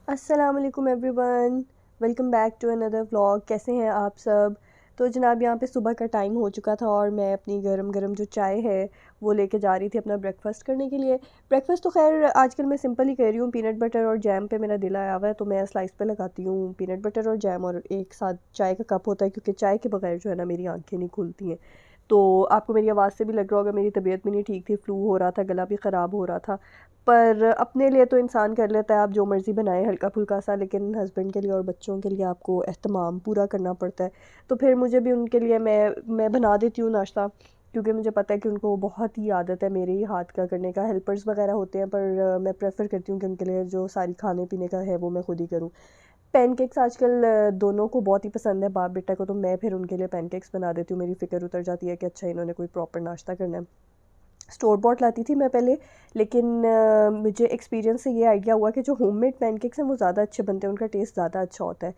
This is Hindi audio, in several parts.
अस्सलाम वालेकुम everyone. Welcome back to another vlog. कैसे हैं आप सब? तो जनाब यहाँ पे सुबह का टाइम हो चुका था और मैं अपनी गरम गरम जो चाय है वो लेके जा रही थी अपना ब्रेकफास्ट करने के लिए। ब्रेकफास्ट तो खैर आजकल मैं सिंपल ही कर रही हूँ, पीनट बटर और जैम पे मेरा दिल आया हुआ है तो मैं स्लाइस पे लगाती हूँ पीनट बटर और जैम, और एक साथ चाय का कप होता है क्योंकि चाय के बगैर जो है ना मेरी आंखें नहीं खुलती हैं। तो आपको मेरी आवाज़ से भी लग रहा होगा मेरी तबीयत भी नहीं ठीक थी, फ्लू हो रहा था, गला भी ख़राब हो रहा था। पर अपने लिए तो इंसान कर लेता है, आप जो मर्ज़ी बनाए हल्का फुल्का सा, लेकिन हस्बैंड के लिए और बच्चों के लिए आपको एहतमाम पूरा करना पड़ता है। तो फिर मुझे भी उनके लिए मैं बना देती हूँ नाश्ता, क्योंकि मुझे पता है कि उनको बहुत ही आदत है मेरे ही हाथ का करने का। हेल्पर्स वगैरह होते हैं पर मैं प्रेफर करती हूँ कि उनके लिए जो सारी खाने पीने का है वो मैं खुद ही करूँ। पैनकेक्स आजकल दोनों को बहुत ही पसंद है, बाप बेटा को, तो मैं फिर उनके लिए पैनकेक्स बना देती हूँ। मेरी फ़िक्र उतर जाती है कि अच्छा इन्होंने कोई प्रॉपर नाश्ता करना है। स्टोर बॉट लाती थी मैं पहले, लेकिन मुझे एक्सपीरियंस से ये आइडिया हुआ कि जो होममेड पैनकेक्स हैं वो ज़्यादा अच्छे बनते हैं, उनका टेस्ट ज़्यादा अच्छा होता है।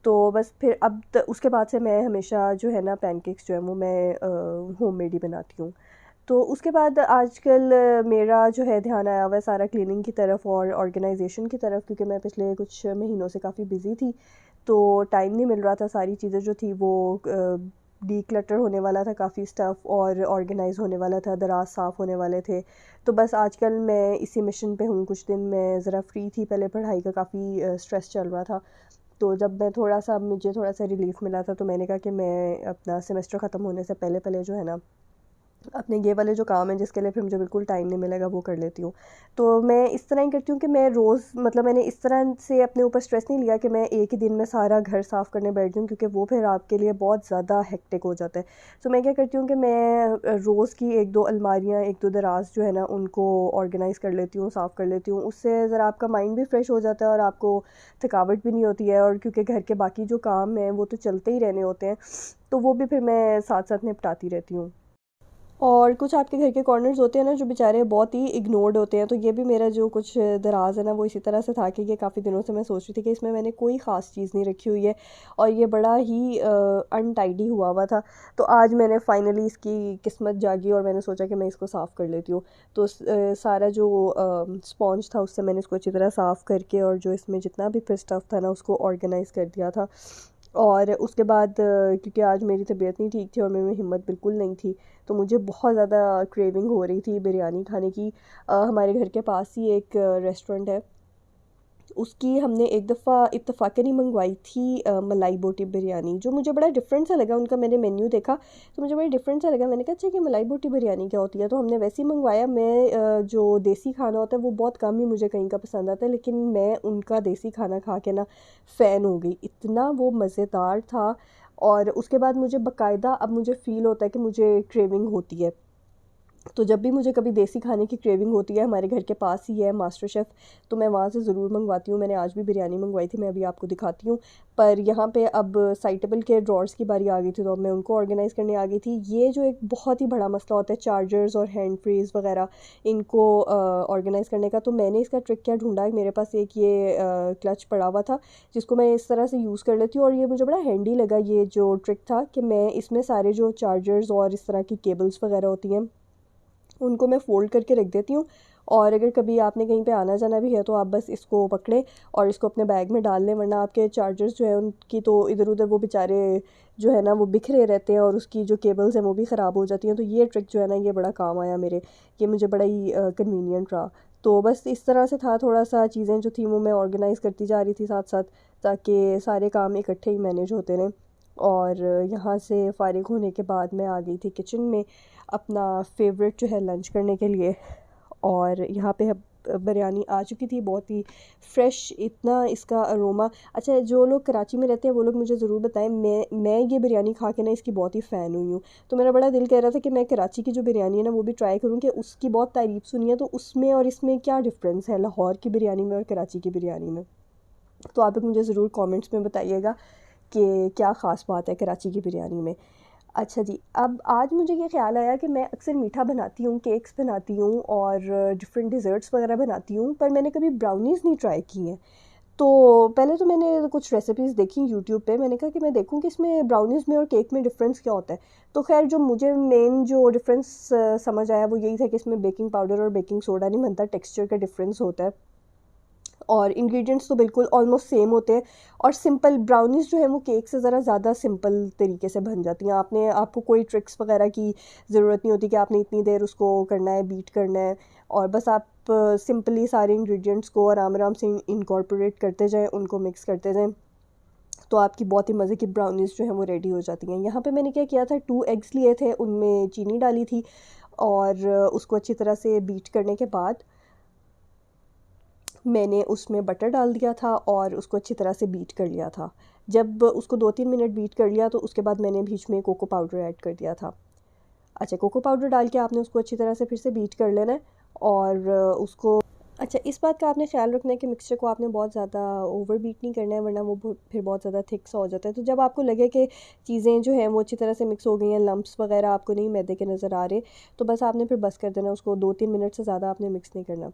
तो बस फिर उसके बाद से मैं हमेशा जो है ना पैनकेक्स जो है वो मैं होममेड ही बनाती हूँ। तो उसके बाद आजकल मेरा जो है ध्यान आया हुआ है सारा क्लीनिंग की तरफ और ऑर्गेनाइजेशन की तरफ, क्योंकि मैं पिछले कुछ महीनों से काफ़ी बिज़ी थी तो टाइम नहीं मिल रहा था। सारी चीज़ें जो थी वो डीक्लटर होने वाला था, काफ़ी स्टफ़ और ऑर्गेनाइज होने वाला था, दराज साफ़ होने वाले थे। तो बस आजकल मैं इसी मिशन पे हूँ। कुछ दिन मैं ज़रा फ्री थी, पहले पढ़ाई का काफ़ी स्ट्रेस चल रहा था। तो जब मैं थोड़ा सा मुझे थोड़ा सा रिलीफ़ मिला था तो मैंने कहा कि मैं अपना सेमेस्टर ख़त्म होने से पहले पहले जो है ना अपने ये वाले जो काम हैं जिसके लिए फिर मुझे बिल्कुल टाइम नहीं मिलेगा वो कर लेती हूँ। तो मैं इस तरह ही करती हूँ कि मैं रोज़, मतलब मैंने इस तरह से अपने ऊपर स्ट्रेस नहीं लिया कि मैं एक ही दिन में सारा घर साफ़ करने बैठ जाऊँ, क्योंकि वो फिर आपके लिए बहुत ज़्यादा हेक्टिक हो जाता है। तो मैं क्या करती हूँ कि मैं रोज़ की एक दो अलमारियाँ, एक दो दराज जो है ना उनको ऑर्गेनाइज़ कर लेती हूँ, साफ़ कर लेती हूँ। उससे ज़रा आपका माइंड भी फ्रेश हो जाता है और आपको थकावट भी नहीं होती है, और क्योंकि घर के बाकी जो काम हैं वो तो चलते ही रहने होते हैं, तो वो भी फिर मैं साथ साथ निपटाती रहती हूँ। और कुछ आपके घर के कॉर्नर्स होते हैं ना जो बेचारे बहुत ही इग्नोर्ड होते हैं, तो ये भी मेरा जो कुछ दराज है ना वो इसी तरह से था कि ये काफ़ी दिनों से मैं सोच रही थी कि इसमें मैंने कोई ख़ास चीज़ नहीं रखी हुई है और ये बड़ा ही अनटाइडी हुआ हुआ था। तो आज मैंने फाइनली इसकी किस्मत जागी और मैंने सोचा कि मैं इसको साफ़ कर लेती हूँ। तो सारा जो स्पॉन्ज था उससे मैंने इसको अच्छी तरह साफ़ करके और जो इसमें जितना भी फिर स्टफ़ था ना उसको ऑर्गेनाइज़ कर दिया था। और उसके बाद क्योंकि आज मेरी तबीयत नहीं ठीक थी और मेरी में हिम्मत बिल्कुल नहीं थी, तो मुझे बहुत ज़्यादा क्रेविंग हो रही थी बिरयानी खाने की। हमारे घर के पास ही एक रेस्टोरेंट है, उसकी हमने एक दफ़ा इत्तेफाकन ही मंगवाई थी मलाई बोटी बिरयानी, जो मुझे बड़ा डिफरेंट सा लगा। उनका मैंने मेन्यू देखा तो मुझे बड़ा डिफरेंट सा लगा। मैंने कहा अच्छा कि मलाई बोटी बिरयानी क्या होती है, तो हमने वैसे ही मंगवाया। मैं जो देसी खाना होता है वो बहुत कम ही मुझे कहीं का पसंद आता है, लेकिन मैं उनका देसी खाना खा के ना फ़ैन हो गई, इतना वो मज़ेदार था। और उसके बाद मुझे बाकायदा अब मुझे फ़ील होता है कि मुझे क्रेविंग होती है। तो जब भी मुझे कभी देसी खाने की क्रेविंग होती है, हमारे घर के पास ही है मास्टर शेफ़, तो मैं वहाँ से ज़रूर मंगवाती हूँ। मैंने आज भी बिरयानी मंगवाई थी, मैं अभी आपको दिखाती हूँ। पर यहाँ पे अब साइटेबल के ड्रॉर्स की बारी आ गई थी तो अब मैं उनको ऑर्गेनाइज़ करने आ गई थी। ये जो एक बहुत ही बड़ा मसला होता है चार्जर्स और हैंड फ्रीज़ वगैरह इनको ऑर्गेनाइज़ करने का, तो मैंने इसका ट्रिक क्या ढूँढा। मेरे पास एक ये क्लच पड़ा हुआ था जिसको मैं इस तरह से यूज़ कर लेती हूँ, और ये मुझे बड़ा हैंडी लगा ये जो ट्रिक था कि मैं इसमें सारे जो चार्जर्स और इस तरह की केबल्स वगैरह होती हैं उनको मैं फ़ोल्ड करके रख देती हूँ। और अगर कभी आपने कहीं पे आना जाना भी है तो आप बस इसको पकड़ें और इसको अपने बैग में डाल लें, वरना आपके चार्जर्स जो है उनकी तो इधर उधर वो बेचारे जो है ना वो बिखरे रहते हैं और उसकी जो केबल्स हैं वो भी ख़राब हो जाती हैं। तो ये ट्रिक जो है ना ये बड़ा काम आया मेरे, ये मुझे बड़ा ही कन्वीनियंट रहा। तो बस इस तरह से था, थोड़ा सा चीज़ें जो थी वो मैं ऑर्गेनाइज़ करती जा रही थी साथ साथ, ताकि सारे काम इकट्ठे ही मैनेज होते रहें। और यहाँ से फ़ारिग होने के बाद मैं आ गई थी किचन में अपना फेवरेट जो है लंच करने के लिए। और यहाँ पे बिरयानी आ चुकी थी, बहुत ही फ्रेश, इतना इसका अरोमा। अच्छा, जो लोग कराची में रहते हैं वो लोग मुझे ज़रूर बताएं, मैं ये बिरयानी खा के ना इसकी बहुत ही फ़ैन हुई हूँ। तो मेरा बड़ा दिल कह रहा था कि मैं कराची की जो बिरयानी है ना वो भी ट्राई करूँ, कि उसकी बहुत तारीफ़ सुनी है, तो उसमें और इसमें क्या डिफ़रेंस है लाहौर की बिरयानी में और कराची की बिरयानी में। तो आप लोग मुझे ज़रूर कमेंट्स में बताइएगा कि क्या ख़ास बात है कराची की बिरयानी में। अच्छा जी, अब आज मुझे ये ख़्याल आया कि मैं अक्सर मीठा बनाती हूँ, केक्स बनाती हूँ और डिफरेंट डिज़र्ट्स वगैरह बनाती हूँ, पर मैंने कभी ब्राउनीज़ नहीं ट्राई की हैं। तो पहले तो मैंने कुछ रेसिपीज़ देखी यूट्यूब पे, मैंने कहा कि मैं देखूँ कि इसमें ब्राउनीज़ में और केक में डिफ़रेंस क्या होता है। तो खैर जो मुझे मेन जो डिफ़रेंस समझ आया वो यही था कि इसमें बेकिंग पाउडर और बेकिंग सोडा नहीं बनता, टेक्सचर का डिफ़रेंस होता है। और इंग्रेडिएंट्स तो बिल्कुल ऑलमोस्ट सेम होते हैं। और सिंपल ब्राउनीज़ जो है वो केक से ज़रा ज़्यादा सिंपल तरीके से बन जाती हैं। आपको कोई ट्रिक्स वगैरह की ज़रूरत नहीं होती कि आपने इतनी देर उसको करना है, बीट करना है। और बस आप सिंपली सारे इंग्रेडिएंट्स को आराम आराम से इनकॉर्पोरेट करते जाएँ, उनको मिक्स करते जाएँ, तो आपकी बहुत ही मज़े की ब्राउनीज़ जो हैं वो रेडी हो जाती हैं। यहाँ पे मैंने क्या किया था, 2 एग्स लिए थे, उनमें चीनी डाली थी और उसको अच्छी तरह से बीट करने के बाद मैंने उसमें बटर डाल दिया था और उसको अच्छी तरह से बीट कर लिया था। जब उसको 2-3 मिनट बीट कर लिया तो उसके बाद मैंने बीच में कोको पाउडर ऐड कर दिया था। अच्छा, कोको पाउडर डाल के आपने उसको अच्छी तरह से फिर से बीट कर लेना है और उसको अच्छा, इस बात का आपने ख़्याल रखना है कि मिक्सचर को आपने बहुत ज़्यादा ओवर बीट नहीं करना है, वरना वो फिर बहुत ज़्यादा थिक सा हो जाता है। तो जब आपको लगे कि चीज़ें जो हैं वो अच्छी तरह से मिक्स हो गई हैं, लम्प्स वगैरह आपको नहीं मैदे के नज़र आ रहे, तो बस आपने फिर बस कर देना, उसको 2-3 मिनट से ज़्यादा आपने मिक्स नहीं करना।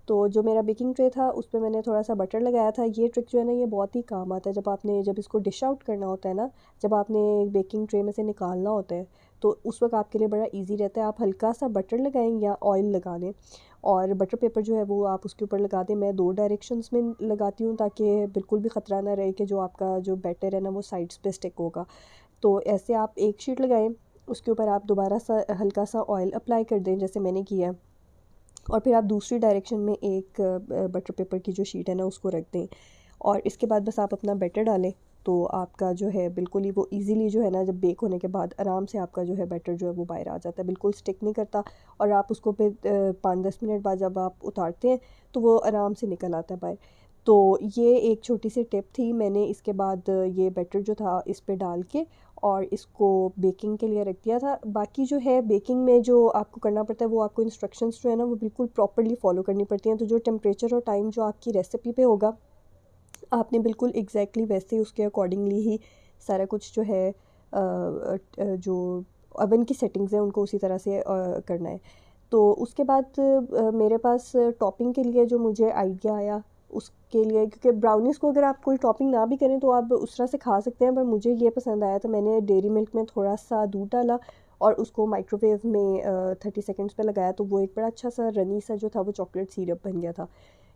तो जो मेरा बेकिंग ट्रे था उस पे मैंने थोड़ा सा बटर लगाया था। ये ट्रिक जो है ना, ये बहुत ही काम आता है जब इसको डिश आउट करना होता है ना, जब आपने बेकिंग ट्रे में से निकालना होता है, तो उस वक्त आपके लिए बड़ा इजी रहता है। आप हल्का सा बटर लगाएं या ऑयल लगा लें और बटर पेपर जो है वो आप उसके ऊपर लगा दें। मैं 2 डायरेक्शंस में लगाती हूँ ताकि बिल्कुल भी ख़तरा ना रहे कि जो आपका जो बैटर है ना वो साइड्स पे स्टिक होगा। तो ऐसे आप एक शीट लगाएं, उसके ऊपर आप दोबारा सा हल्का सा ऑयल अप्लाई कर दें जैसे मैंने किया, और फिर आप दूसरी डायरेक्शन में एक बटर पेपर की जो शीट है ना उसको रख दें। और इसके बाद बस आप अपना बैटर डालें, तो आपका जो है बिल्कुल ही वो इजीली जो है ना, जब बेक होने के बाद आराम से आपका जो है बैटर जो है वो बाहर आ जाता है, बिल्कुल स्टिक नहीं करता। और आप उसको फिर 5-10 मिनट बाद जब आप उतारते हैं तो वो आराम से निकल आता है बाहर। तो ये एक छोटी सी टिप थी। मैंने इसके बाद ये बैटर जो था इस पे डाल के और इसको बेकिंग के लिए रख दिया था। बाकी जो है बेकिंग में जो आपको करना पड़ता है, वो आपको इंस्ट्रक्शंस जो है ना वो बिल्कुल प्रॉपर्ली फॉलो करनी पड़ती हैं। तो जो टेम्परेचर और टाइम जो आपकी रेसिपी पे होगा, आपने बिल्कुल एग्जैक्टली वैसे ही उसके अकॉर्डिंगली ही सारा कुछ जो है जो अवन की सेटिंग्स हैं उनको उसी तरह से करना है। तो उसके बाद मेरे पास टॉपिंग के लिए जो मुझे आइडिया आया उसके लिए, क्योंकि ब्राउनीज़ को अगर आप कोई टॉपिंग ना भी करें तो आप उस तरह से खा सकते हैं, पर मुझे ये पसंद आया तो मैंने डेयरी मिल्क में थोड़ा सा दूध डाला और उसको माइक्रोवेव में 30 सेकेंड्स पे लगाया, तो वो एक बड़ा अच्छा सा रनी सा जो था वो चॉकलेट सिरप बन गया था।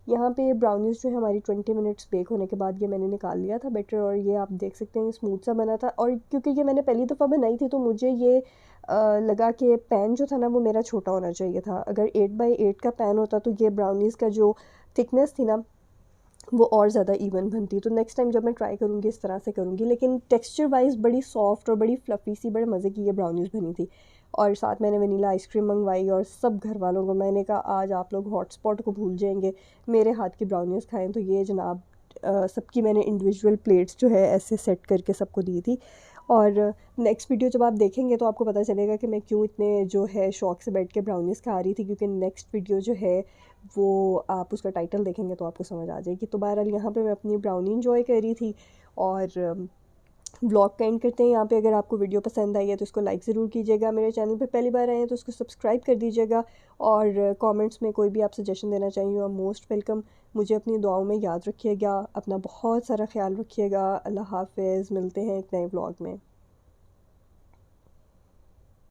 यहाँ पे ब्राउनीज़ जो है हमारी 20 मिनट्स बेक होने के बाद ये मैंने निकाल लिया था बैटर, और ये आप देख सकते हैं स्मूथ सा बना था। और क्योंकि ये मैंने पहली दफ़ा बनाई थी तो मुझे ये लगा कि पैन जो था ना वो मेरा छोटा होना चाहिए था। अगर 8x8 का पैन होता तो ये ब्राउनीज़ का जो थिकनेस थी ना वो और ज़्यादा इवन बनती। तो नेक्स्ट टाइम जब मैं ट्राई करूँगी इस तरह से करूँगी। लेकिन टेक्सचर वाइज बड़ी सॉफ्ट और बड़ी फ्लफ़ी सी बड़े मज़े की ये ब्राउनीज़ बनी थी। और साथ मैंने वनीला आइसक्रीम मंगवाई और सब घर वालों को मैंने कहा आज आप लोग हॉटस्पॉट को भूल जाएंगे, मेरे हाथ की ब्राउनीज़ खाएं। तो ये जनाब सबकी मैंने इंडिविजुअल प्लेट्स जो है ऐसे सेट करके सबको दी थी। और नेक्स्ट वीडियो जब आप देखेंगे तो आपको पता चलेगा कि मैं क्यों इतने जो है शौक़ से बैठ के ब्राउनीज़ खा रही थी, क्योंकि नेक्स्ट वीडियो जो है वो आप उसका टाइटल देखेंगे तो आपको समझ आ जाएगी। तो बहरहाल यहाँ पे मैं अपनी ब्राउनी इंजॉय कर रही थी और व्लॉग का एंड करते हैं यहाँ पे। अगर आपको वीडियो पसंद आई है तो इसको लाइक ज़रूर कीजिएगा, मेरे चैनल पे पहली बार आए हैं तो इसको सब्सक्राइब कर दीजिएगा, और कमेंट्स में कोई भी आप सजेशन देना चाहिए, यू आर मोस्ट वेलकम। मुझे अपनी दुआओं में याद रखिएगा, अपना बहुत सारा ख्याल रखिएगा। अल्लाह हाफ़िज़, मिलते हैं एक नए व्लॉग में।